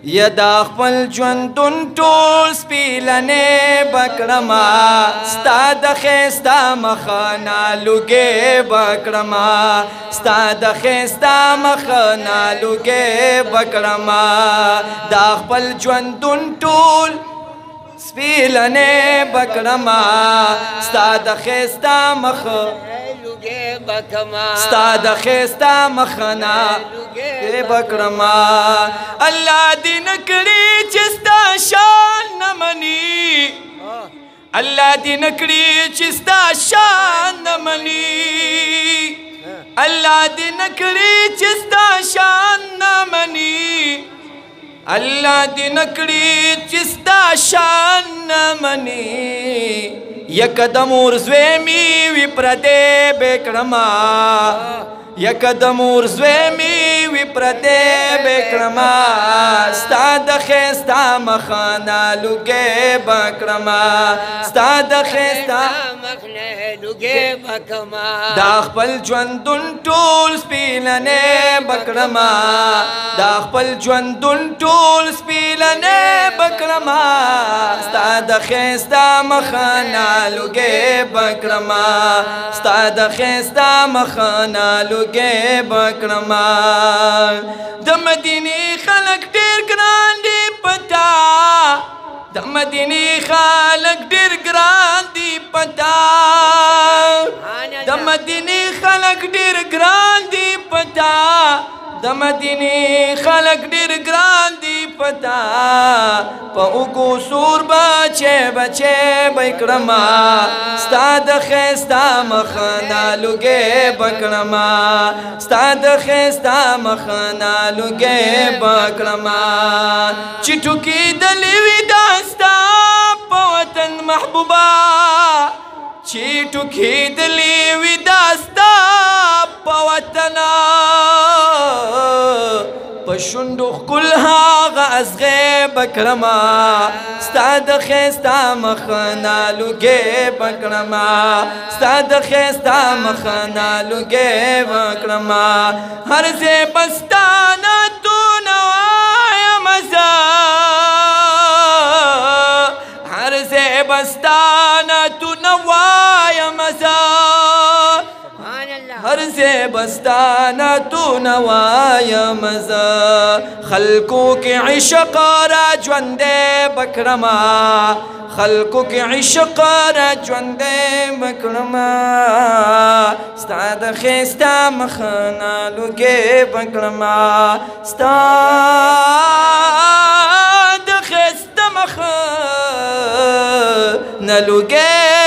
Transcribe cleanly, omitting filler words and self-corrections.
یا دا خپل ژوندون ټول سپیلنې بکړما ستا د ښایسته مخه نه لوګې بکړما ستا د ښایسته مخه نه لوګې بکړما دا خپل ژوندون ټول سپیلنې بکړما ستا د ښایسته مخه ستا د ښایسته مخه نه بکړما الله دې نه کړي چې ستا شان نه مني الله دې نه کړي چې ستا شان نه مني الله دې نه کړي چې ستا شان نه مني الله دې نه کړي چې ستا شان نه مني یک قدم ورځوي مې وي پردې بکړما یک قدم ورځوي مې وي پردې بکړما ستا د ښایسته مخه نه لوګې بکړما ستا د ښایسته دا خپل ژوندون ټول سپیلنې بکړما دا خپل ژوندون ټول سپیلنې بکړما ستا د ښایسته مخه نه لوګې بکړما ستا د ښایسته مخه نه لوګې بکړما د مدینې خلک ډېر ګران دي پتا د مدینې خلک ډېر ګران دي پتا د مدینې خلک ډېر ګران دي پتا د مدینې خلک ډېر ګران دي پتا په اوږو سور بچې بچې بکړما ستا د ښایسته مخه نه لوګې بکړما ستا د ښایسته مخه نه لوګې بکړما چې ټوکېدلې وي دا ستا په وطن محبوبه چې ټوکېدلې وي دا ستا په وطن په شونډو ښکل هغه ازغې بکړما ستا د ښایسته مخه نه لوګې بکړما ستا د ښایسته مخه نه لوګې بکړما هر ځای به ستا نعتونه وایم زه هر ځای به ستا نعتونه وایم زه هر ځای به ستا نعتونه وایم زه خلکو کې عشق را ژوندی بکړما خلکو کې عشق را ژوندی بکړما ستا د ښایسته مخه نه لوګې بکړما ستا د ښایسته مخه نه لوګې